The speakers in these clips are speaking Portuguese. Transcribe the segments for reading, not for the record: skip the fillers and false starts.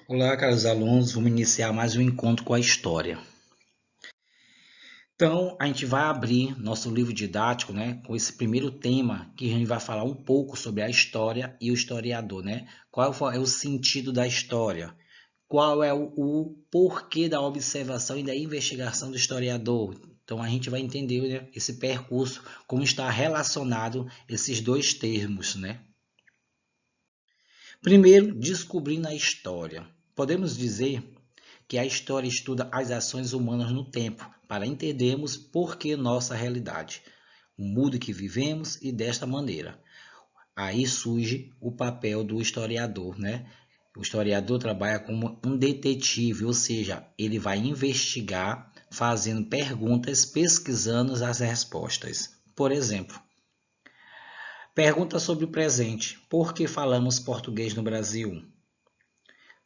Olá, caros alunos, vamos iniciar mais um encontro com a história. Então, a gente vai abrir nosso livro didático, né, com esse primeiro tema, que a gente vai falar um pouco sobre a história e o historiador, né? Qual é o sentido da história? Qual é o porquê da observação e da investigação do historiador? Então, a gente vai entender, né, esse percurso, como está relacionado esses dois termos, né? Primeiro, descobrindo a história. Podemos dizer que a história estuda as ações humanas no tempo, para entendermos por que nossa realidade, o mundo que vivemos e desta maneira. Aí surge o papel do historiador, né? O historiador trabalha como um detetive, ou seja, ele vai investigar, fazendo perguntas, pesquisando as respostas. Por exemplo, pergunta sobre o presente: por que falamos português no Brasil?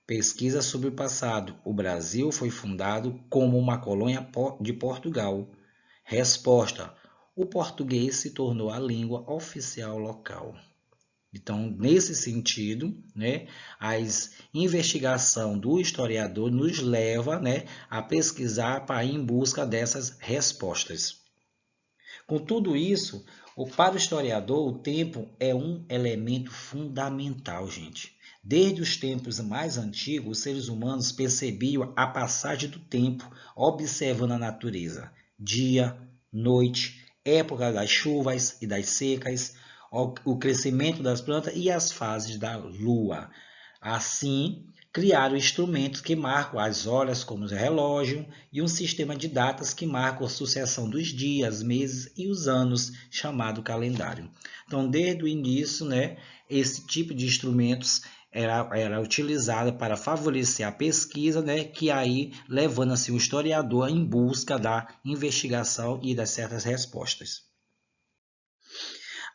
Pesquisa sobre o passado: o Brasil foi fundado como uma colônia de Portugal. Resposta: o português se tornou a língua oficial local. Então, nesse sentido, né, a investigação do historiador nos leva, né, a pesquisar para ir em busca dessas respostas. Com tudo isso, para o historiador, o tempo é um elemento fundamental, gente. Desde os tempos mais antigos, os seres humanos percebiam a passagem do tempo, observando a natureza. Dia, noite, época das chuvas e das secas, o crescimento das plantas e as fases da lua. Assim, criaram instrumentos que marcam as horas, como o relógio, e um sistema de datas que marca a sucessão dos dias, meses e os anos, chamado calendário. Então, desde o início, né, esse tipo de instrumentos era utilizado para favorecer a pesquisa, né, que aí levando assim, o historiador em busca da investigação e das certas respostas.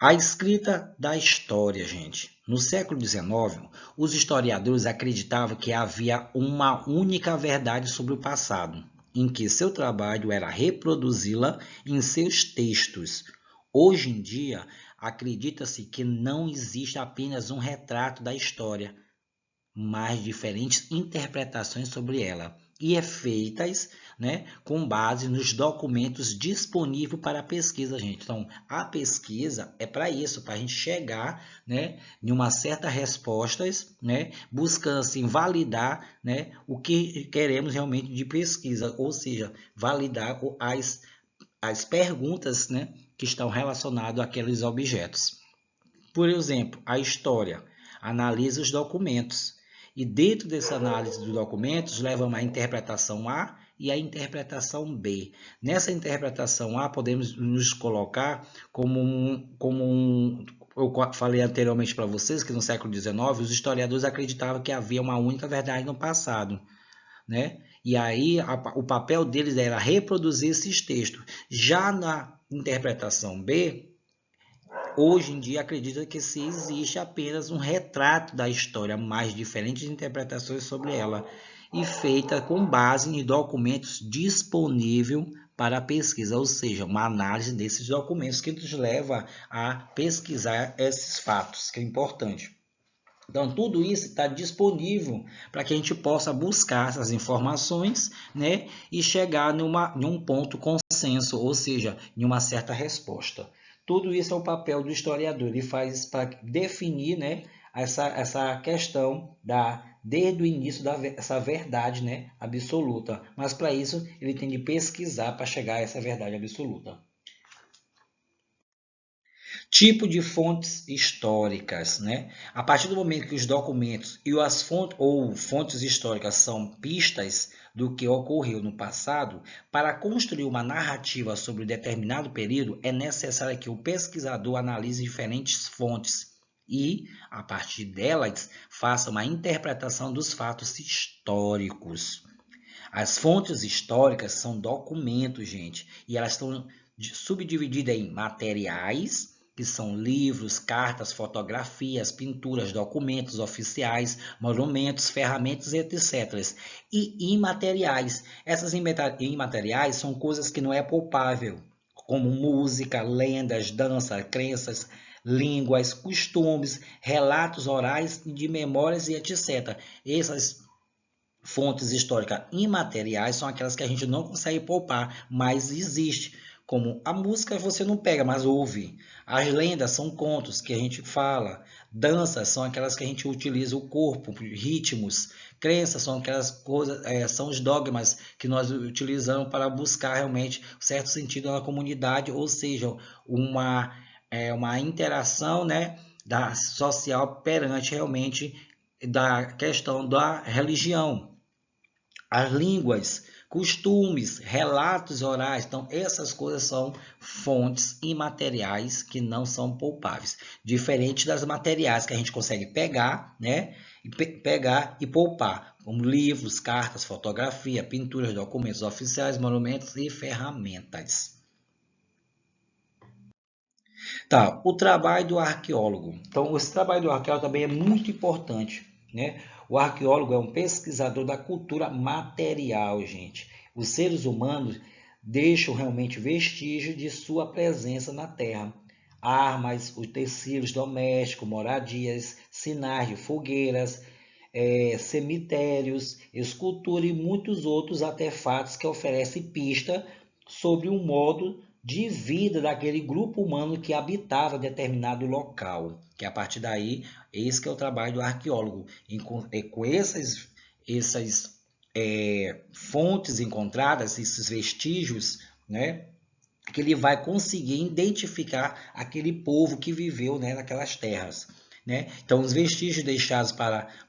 A escrita da história, gente. No século XIX, os historiadores acreditavam que havia uma única verdade sobre o passado, em que seu trabalho era reproduzi-la em seus textos. Hoje em dia, acredita-se que não existe apenas um retrato da história, mais diferentes interpretações sobre ela e é feitas, né, com base nos documentos disponíveis para a pesquisa, gente. Então, a pesquisa é para isso, para a gente chegar, né, em uma certa respostas, né, buscando assim validar, né, o que queremos realmente de pesquisa, ou seja, validar as perguntas, né, que estão relacionadas àqueles objetos. Por exemplo, a história analisa os documentos e dentro dessa análise dos documentos levamos a interpretação A e a interpretação B. Nessa interpretação A podemos nos colocar eu falei anteriormente para vocês que no século XIX os historiadores acreditavam que havia uma única verdade no passado, né? E aí o papel deles era reproduzir esses textos. Já na interpretação B, hoje em dia acredita que se existe apenas um retrato da história, mais diferentes interpretações sobre ela, e feita com base em documentos disponíveis para pesquisa, ou seja, uma análise desses documentos que nos leva a pesquisar esses fatos, que é importante. Então, tudo isso está disponível para que a gente possa buscar essas informações, né, e chegar em um ponto consenso, ou seja, em uma certa resposta. Tudo isso é o papel do historiador, ele faz para definir, né, essa questão desde o início dessa verdade, né, absoluta. Mas para isso ele tem de pesquisar para chegar a essa verdade absoluta. Tipo de fontes históricas, né? A partir do momento que os documentos e as fontes ou fontes históricas são pistas do que ocorreu no passado, para construir uma narrativa sobre um determinado período, é necessário que o pesquisador analise diferentes fontes e, a partir delas, faça uma interpretação dos fatos históricos. As fontes históricas são documentos, gente, e elas estão subdivididas em materiais, que são livros, cartas, fotografias, pinturas, documentos oficiais, monumentos, ferramentas, etc. E imateriais. Essas imateriais são coisas que não é palpável, como música, lendas, dança, crenças, línguas, costumes, relatos orais de memórias e etc. Essas fontes históricas imateriais são aquelas que a gente não consegue poupar, mas existe. Como a música você não pega, mas ouve. As lendas são contos que a gente fala. Danças são aquelas que a gente utiliza o corpo, ritmos. Crenças são aquelas coisas, são os dogmas que nós utilizamos para buscar realmente certo sentido na comunidade, ou seja, uma interação, né, da social perante realmente da questão da religião. As línguas, costumes, relatos orais. Então, essas coisas são fontes imateriais que não são poupáveis. Diferente das materiais que a gente consegue pegar, né? Pegar e poupar, como livros, cartas, fotografia, pinturas, documentos oficiais, monumentos e ferramentas. Tá, o trabalho do arqueólogo. Então, esse trabalho do arqueólogo também é muito importante, né? O arqueólogo é um pesquisador da cultura material, gente. Os seres humanos deixam realmente vestígios de sua presença na Terra. Armas, utensílios domésticos, moradias, sinais de fogueiras, cemitérios, escultura e muitos outros artefatos que oferecem pista sobre o modo de vida daquele grupo humano que habitava determinado local. Que a partir daí, esse que é o trabalho do arqueólogo. Com essas fontes encontradas, esses vestígios, né, que ele vai conseguir identificar aquele povo que viveu, né, naquelas terras. Né? Então, os vestígios deixados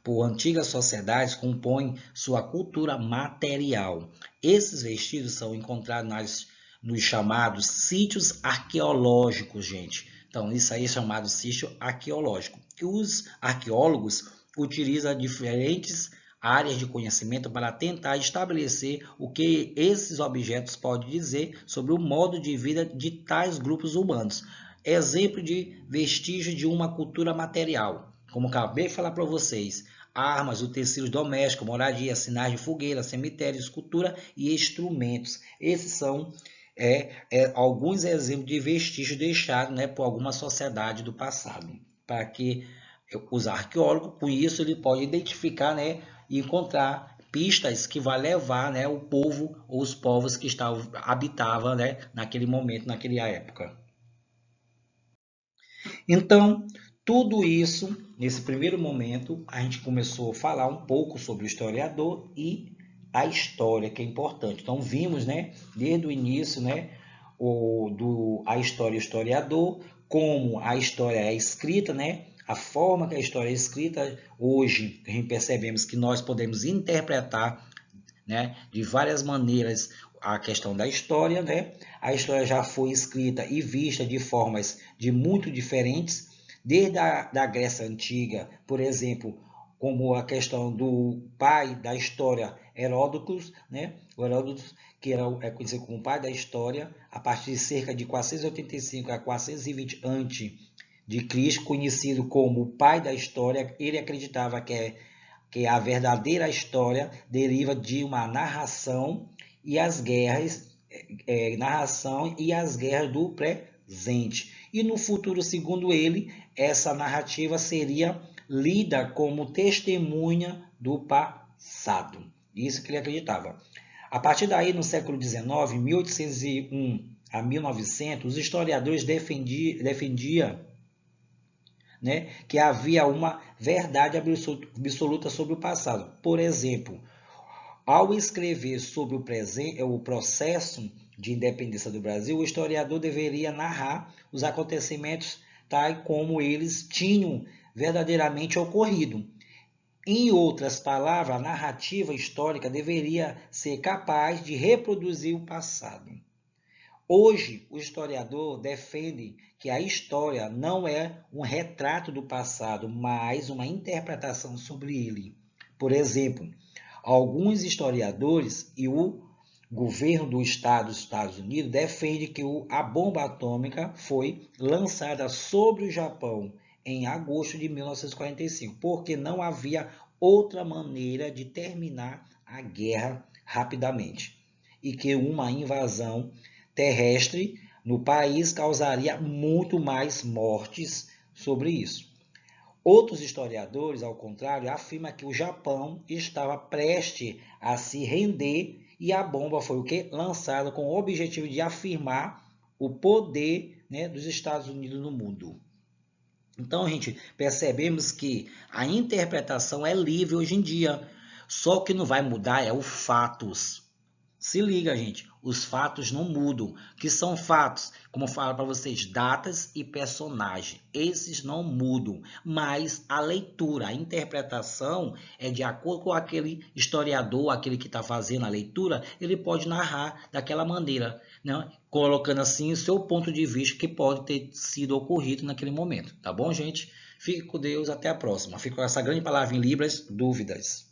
por antigas sociedades compõem sua cultura material. Esses vestígios são encontrados nos chamados sítios arqueológicos, gente. Então, isso aí é chamado sítio arqueológico. E os arqueólogos utilizam diferentes áreas de conhecimento para tentar estabelecer o que esses objetos podem dizer sobre o modo de vida de tais grupos humanos. Exemplo de vestígio de uma cultura material, como acabei de falar para vocês: armas, utensílios domésticos, moradia, sinais de fogueira, cemitério, escultura e instrumentos. Esses são alguns exemplos de vestígios deixados, né, por alguma sociedade do passado, para que os arqueólogos, com isso, ele pode identificar, né, e encontrar pistas que vai levar, né, o povo ou os povos que habitavam, né, naquele momento, naquela época. Então, tudo isso, nesse primeiro momento, a gente começou a falar um pouco sobre o historiador e a história, que é importante. Então, vimos, né, desde o início, né, a história e o historiador, como a história é escrita, né, a forma que a história é escrita. Hoje, a gente percebemos que nós podemos interpretar, né, de várias maneiras a questão da história, né? A história já foi escrita e vista de formas de muito diferentes, desde da Grécia Antiga, por exemplo, como a questão do pai da história, Heródoto, né? O Heródoto, que é conhecido como pai da história, a partir de cerca de 485 a 420 a.C., conhecido como o pai da história. Ele acreditava que a verdadeira história deriva de uma narração e as guerras do presente. E no futuro, segundo ele, essa narrativa seria lida como testemunha do passado. Isso que ele acreditava. A partir daí, no século XIX, 1801 a 1900, os historiadores defendiam, né, que havia uma verdade absoluta sobre o passado. Por exemplo, ao escrever sobre o processo de independência do Brasil, o historiador deveria narrar os acontecimentos tal como eles tinham verdadeiramente ocorrido. Em outras palavras, a narrativa histórica deveria ser capaz de reproduzir o passado. Hoje, o historiador defende que a história não é um retrato do passado, mas uma interpretação sobre ele. Por exemplo, alguns historiadores e o governo do Estado dos Estados Unidos defendem que a bomba atômica foi lançada sobre o Japão em agosto de 1945, porque não havia outra maneira de terminar a guerra rapidamente, e que uma invasão terrestre no país causaria muito mais mortes sobre isso. Outros historiadores, ao contrário, afirmam que o Japão estava prestes a se render e a bomba foi o quê? Lançada com o objetivo de afirmar o poder, né, dos Estados Unidos no mundo. Então, gente, percebemos que a interpretação é livre hoje em dia. Só o que não vai mudar é os fatos. Se liga, gente, os fatos não mudam. O que são fatos? Como eu falo para vocês, datas e personagem. Esses não mudam, mas a leitura, a interpretação é de acordo com aquele historiador, aquele que está fazendo a leitura, ele pode narrar daquela maneira, né? Colocando assim o seu ponto de vista que pode ter sido ocorrido naquele momento. Tá bom, gente? Fique com Deus, até a próxima. Fico com essa grande palavra em Libras, dúvidas.